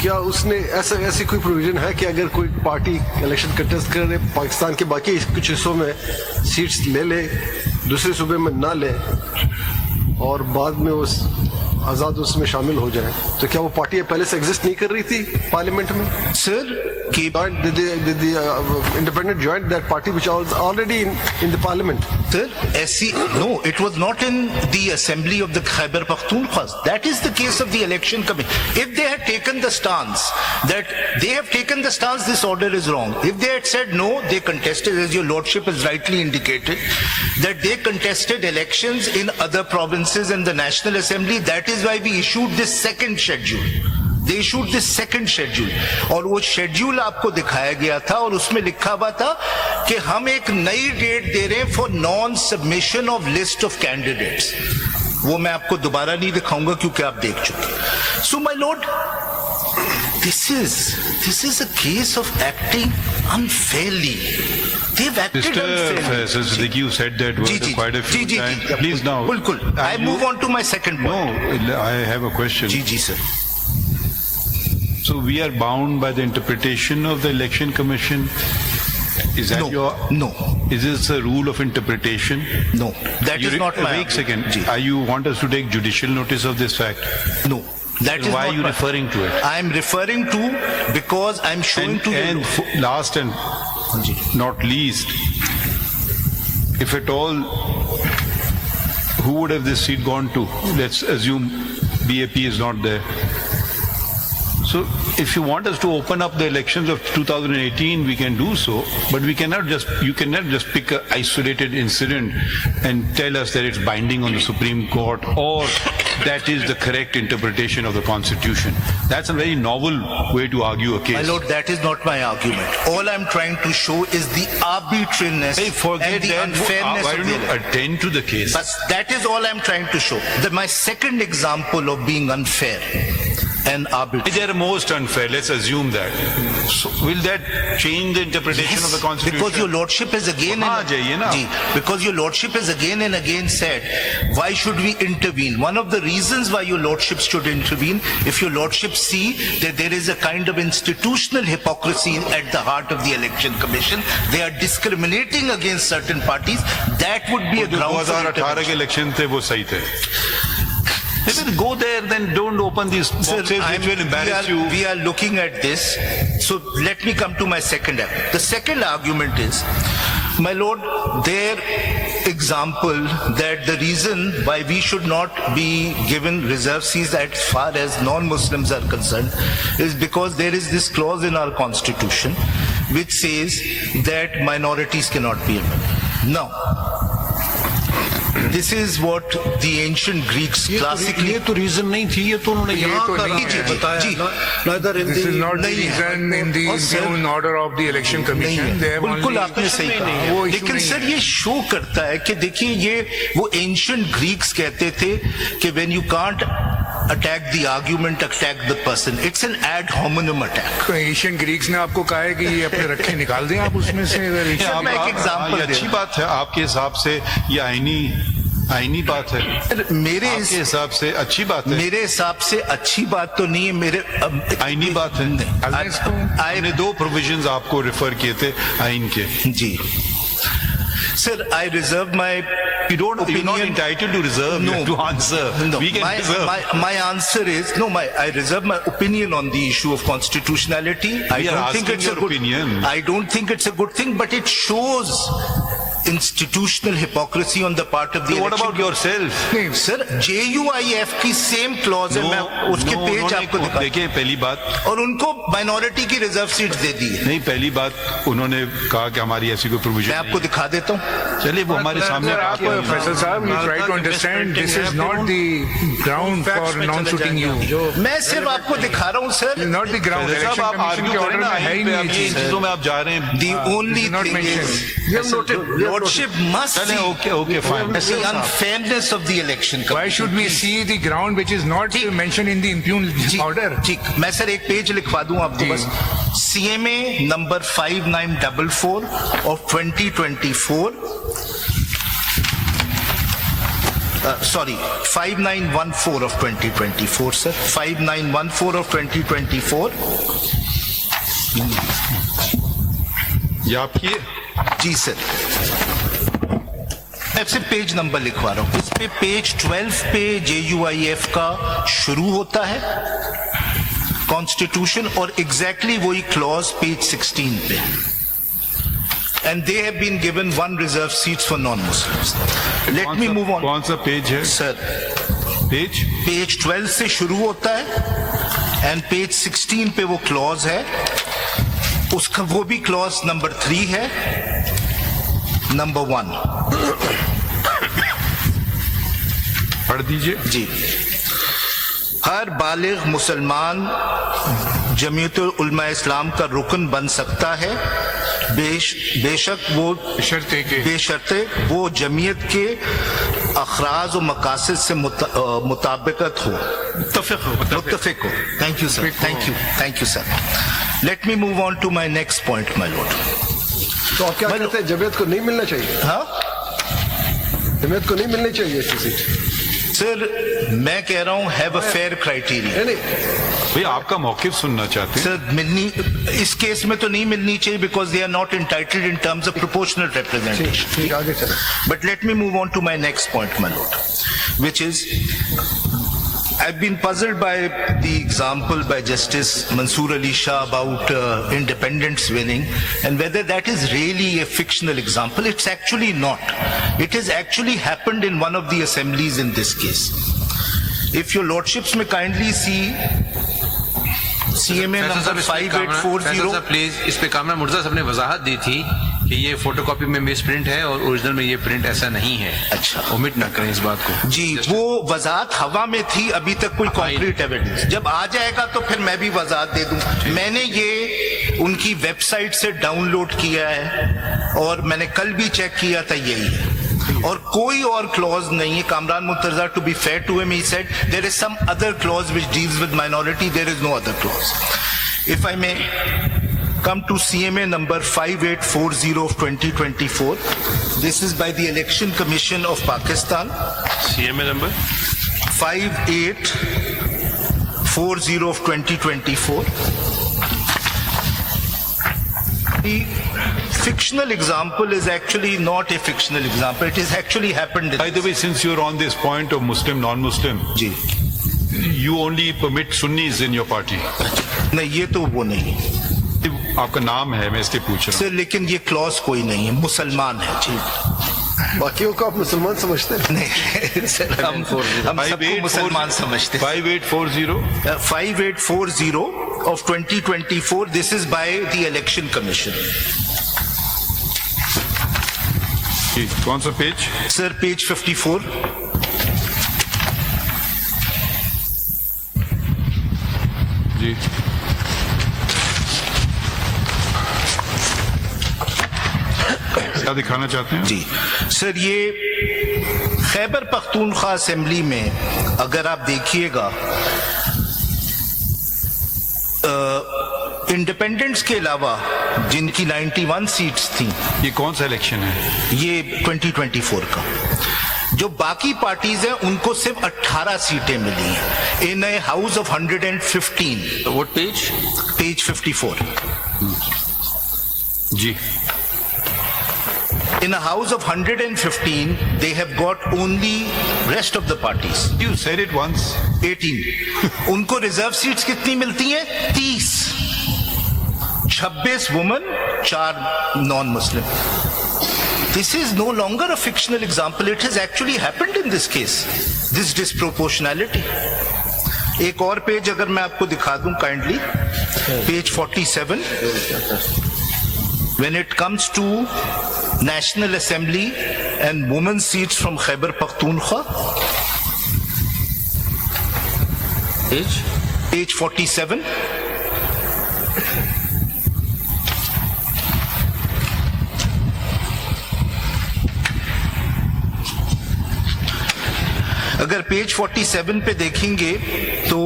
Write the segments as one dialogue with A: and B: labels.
A: क्या उसने ऐसी कोई प्रोविजन है कि अगर कोई पार्टी इलेक्शन कंटेस्ट करे, पाकिस्तान के बाकी कुछ हिस्सों में सीट्स ले ले, दूसरे सूबे में ना ले और बाद में उस आज़ाद उसमें शामिल हो जाए, तो क्या वो पार्टी पहले से एग्जिस्ट नहीं कर रही थी पार्लियामेंट में?
B: Sir
A: independent joined that party which was already in the parliament.
B: Sir, no, it was not in the assembly of the Khyber Pakhtunkhwa. That is the case of the election commission. If they had taken the stance that they have taken the stance this order is wrong, if they had said no, they contested, as your lordship has rightly indicated, that they contested elections in other provinces and the National Assembly, that is why we issued this second schedule. They issued this second schedule और वो schedule आपको दिखाया गया था और उसमें लिखा हुआ था कि हम एक नई डेट दे रहे हैं for non submission of list of candidates. वो मैं आपको दोबारा नहीं दिखाऊंगा क्योंकि आप देख चुके. So my Lord, this is a case of acting unfairly. They've acted unfairly.
C: Mr. Siddiqui, you said that word quite a few times. Please now.
B: I move on to my second point.
C: No, I have a question.
B: जी sir.
C: So we are bound by the interpretation of the election commission. Is that
B: No.
C: Is this a rule of interpretation?
B: No. That is not my.
C: Wait a second. You want us to take judicial notice of this fact?
B: No. That is
C: why are you referring to it?
B: I am referring to because I am showing to
C: and
B: you.
C: Last and not least, if at all, who would have this seat gone to? Let's assume BAP is not there. So if you want us to open up the elections of 2018, we can do so, but you cannot just pick an isolated incident and tell us that it's binding on the Supreme Court or that is the correct interpretation of the Constitution. That's a very novel way to argue a case.
B: My lord, that is not my argument. All I'm trying to show is the arbitrariness and the unfairness
C: why
B: of
C: don't
B: the
C: you attend to the case?
B: But that is all I'm trying to show. My second example of being unfair and arbitrary.
C: They are most unfair, let's assume that. So will that change the interpretation of the Constitution?
B: Because your lordship has again because your lordship has again and again said, why should we intervene? One of the reasons why your lordship should intervene, if your lordship see that there is a kind of institutional hypocrisy at the heart of the election commission, they are discriminating against certain parties, that would be a ground for intervention.
C: 2018 के election थे वो सही थे. Go there, then don't open these boxes which will embarrass you.
B: We are looking at this. So let me come to my second argument. The second argument is, my lord, their example that the reason why we should not be given reserve seats as far as non-Muslims are concerned is because there is this clause in our constitution which says that minorities cannot be admitted. Now, this is what the ancient Greeks classically.
A: ये तो reason नहीं थी, ये तो उन्होंने यहाँ का बताया.
D: This is not the reason in the impune order of the election commission.
B: बिल्कुल आपने सही कहा. लेकिन सर ये शो करता है कि देखिए ये वो ancient Greeks कहते थे कि when you can't attack the argument, attack the person. It's an ad hominem attack.
D: तो एशियन ग्रीक्स ने आपको कहा है कि ये अपने रखे निकाल दें आप उसमें से.
B: मैं एक एग्जांपल
C: अच्छी बात है आपके हिसाब से, ये आईनी बात है.
B: मेरे
C: हिसाब से अच्छी बात है.
B: मेरे हिसाब से अच्छी बात तो नहीं है. मेरे
C: आईनी बात है. मैंने 2 प्रोविजंस आपको रेफर किए थे आईन के.
B: जी Sir, I reserve my
C: You're not
B: opinion.
C: entitled to reserve.
B: No.
C: You have to answer.
B: No.
C: We can reserve.
B: My answer is no. I reserve my opinion on the issue of constitutionality. I don't think it's a good opinion. I don't think it's a good thing, but it shows institutional hypocrisy on the part of the
C: so
B: election.
C: What about yourself?
B: Sir, JUIF की same clause है. मैं उसके page आपको दिखा.
C: देखिए पहली बात.
B: और उनको minority की reserve seats दे दी है.
C: नहीं, पहली बात उन्होंने कहा कि हमारी ऐसी कोई प्रोविजन.
B: मैं आपको दिखा देता हूँ.
C: चलिए वो हमारे सामने.
D: फैसल साहब, you try to understand this is not the ground for non-suiting you.
B: मैं सिर्फ आपको दिखा रहा हूँ सर.
D: Not the ground.
C: साहब आप आर्ग्यू करें ना, है ही नहीं इन चीजों में आप जा रहे हैं.
B: The only thing is lordship must see
C: okay fine.
B: the unfairness of the election.
D: Why should we see the ground which is not mentioned in the impugned order?
B: ठीक, मैं सर एक पेज लिखवा दूं आपको बस. CMA number 5944 of 2024. sorry, 5914 of 2024, sir. 5914 of 2024.
C: ये आपकी है?
B: जी सर, मैं सिर्फ पेज नंबर लिखवा रहा हूं। इस पे पेज 12 पे JUIF का शुरू होता है कॉन्स्टिट्यूशन, और एग्जैक्टली वही क्लॉज पेज 16 पे, and they have been given 1 reserved seats for non-Muslims. Let me move on.
C: कौन सा पेज है?
B: सर, पेज 12 से शुरू होता है एंड पेज 16 पे वो क्लॉज है, उसका वो भी क्लॉज नंबर 3 है, नंबर 1
C: पढ़ दीजिए
B: जी। हर बालिग मुसलमान जमीयतुल उलमा इस्लाम का रुकन बन सकता है, बेशक वो बेशर्ते वो जमीयत के अखराज और मकासद से मुताबिकत हो, मुत्तफिक हो। Thank you sir, thank you sir. Let me move on to my next point my lord.
A: तो आप क्या कहते हैं, जमीयत को नहीं मिलना चाहिए?
B: हाँ,
A: जमीयत को नहीं मिलनी चाहिए ऐसी सीट?
B: सर मैं कह रहा हूं हैव अ फेयर क्राइटेरिया।
A: नहीं
C: भाई, आपका मौकिफ सुनना चाहते हैं।
B: सर मिलनी, इस केस में तो नहीं मिलनी चाहिए because they are not entitled in terms of proportional representation.
A: ठीक, आगे चलो।
B: But let me move on to my next point, my lord, which is I've been puzzled by the example by Justice Mansoor Ali Shah about independents winning, and whether that is really a fictional example. It's actually not. It has actually happened in one of the assemblies in this case. If your lordships may kindly see CMA number 5840.
E: Please इस पे कामरान मुर्जा साहब ने वजाहत दी थी कि ये photocopy में miss print है और ओरिजिनल में ये प्रिंट ऐसा नहीं है।
B: अच्छा,
E: ओमिट ना करें इस बात को।
B: जी, वो वजाहत हवा में थी, अभी तक कोई कॉन्क्रीट एविडेंस। जब आ जाएगा तो फिर मैं भी वजाहत दे दूं। मैंने ये उनकी वेबसाइट से डाउनलोड किया है और मैंने कल भी चेक किया था, यही है और कोई और क्लॉज नहीं है। Kamran Murtaza, to be fair to him, he said there is some other clause which deals with minority, there is no other clause. If I may come to CMA number 5840 of 2024, this is by the Election Commission of Pakistan.
E: CMA number
B: 5840 of 2024. The fictional example is actually not a fictional example. It has actually happened.
C: By the way, since you're on this point of Muslim, non-Muslim,
B: जी,
C: you only permit Sunnis in your party.
B: नहीं, ये तो वो नहीं
C: आपका नाम है, मैं इसलिए पूछ रहा हूँ।
B: सर, लेकिन ये क्लॉज कोई नहीं है, मुसलमान है जी।
A: बाकियों को आप मुसलमान समझते हैं?
B: नहीं सर, हम सबको मुसलमान समझते हैं।
C: 5840
B: 5840 of 2024. This is by the Election Commission.
C: कौन सा पेज?
B: Sir page 54।
C: जी, क्या दिखाना चाहते हैं?
B: जी सर, ये खैबर पख्तूनख्वा असेंबली में अगर आप देखिएगा, इंडिपेंडेंट्स के अलावा जिनकी 91 सीट्स थी,
C: ये कौन सा इलेक्शन है?
B: ये 2024 का, जो बाकी पार्टीज हैं उनको सिर्फ 18 सीटें मिली हैं in a house of 115।
E: What page?
B: Page 54।
C: जी,
B: in a house of 115 they have got only rest of the parties
C: you said it once,
B: 18 उनको रिजर्व सीट्स कितनी मिलती हैं? 30। 26 women, 4 non Muslim. This is no longer a fictional example. It has actually happened in this case. This disproportionality. एक और page अगर मैं आपको दिखा दूं kindly, page 47. When it comes to National Assembly and women seats from Khyber Pakhtunkhwa, page 47. अगर page 47 पे देखेंगे तो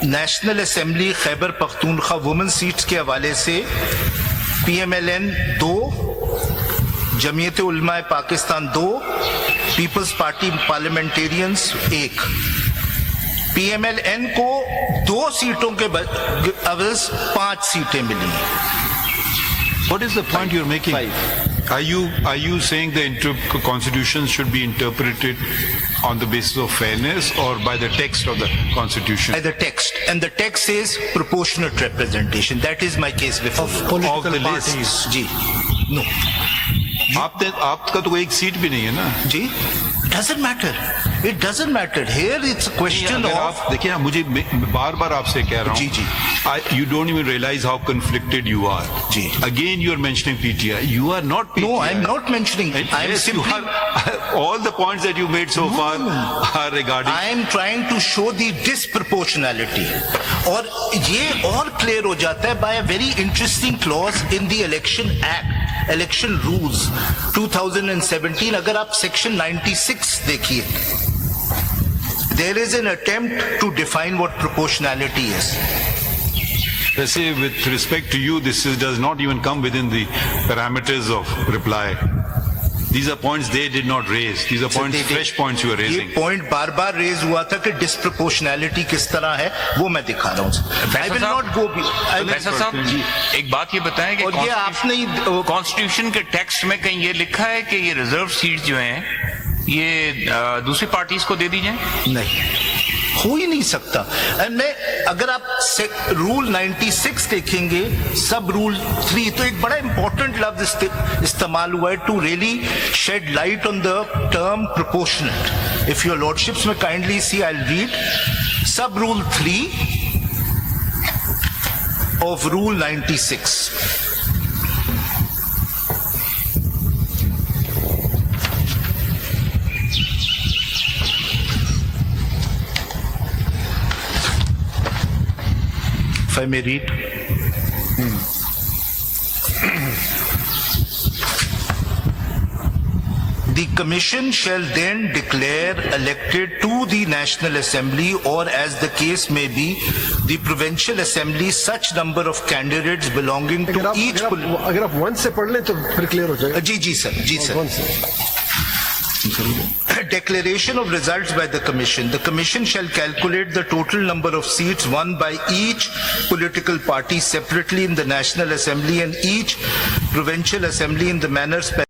B: national assembly Khyber Pakhtunkhwa women seats के हवाले से PMLN 2, Jamiat Ulema Pakistan 2, Peoples Party Parliamentarians 1, PMLN को 2 सीटों के अवज 5 सीटें मिली।
C: What is the point you're making? Are you saying the constitution should be interpreted on the basis of fairness or by the text of the constitution?
B: By the text, and the text says proportionate representation. That is my case before you.
C: Of the list.
B: Ji, no.
C: आपका तो कोई एक seat भी नहीं है ना
B: जी, doesn't matter. It doesn't matter. Here it's a question
C: अगर
B: of.
C: आप देखिए ना, मुझे बार आप से कह रहा हूँ,
B: जी, जी.
C: You don't even realize how conflicted you are.
B: Ji.
C: Again you are mentioning PTI. You are not PTI.
B: No, I'm not mentioning. I'm
C: Yes,
B: simply.
C: you are, all the points that you made so far are regarding.
B: I am trying to show the disproportionality. और ये और clear हो जाता है by a very interesting clause in the Election Act, Election Rules 2017. अगर आप Section 96 देखिए, there is an attempt to define what proportionality is.
C: Let's say, with respect to you, does not even come within the parameters of reply. These are points they did not raise. These are points, fresh points you are raising.
B: ये point बार raise हुआ था कि disproportionality किस तरह है, वो मैं दिखा रहा हूँ। I will not go.
F: वैसा साहब, एक बात ये बताएं कि
B: और ये आपने
F: कॉन्स्टिट्यूशन के टेक्स्ट में कहीं ये लिखा है कि ये रिजर्व सीट जो हैं ये दूसरी पार्टीज को दे दी जाए? नहीं,
B: हो ही नहीं सकता। मैं अगर आप रूल 96 देखेंगे, सब रूल 3, तो एक बड़ा इंपॉर्टेंट लफ्ज इस्तेमाल हुआ है to really shed light on the term proportionate. If your lordships में kindly see, I will read sub rule 3 of rule 96। If I may read. The Commission shall then declare elected to the National Assembly or, as the case may be, the Provincial Assembly, such number of candidates belonging to each.
A: अगर आप 1 से पढ़ लें तो फिर clear हो जाएगा।
B: जी sir, जी sir.
A: 1 से।
B: Declaration of results by the Commission. The Commission shall calculate the total number of seats won by each political party separately in the National Assembly and each Provincial Assembly in the manner specified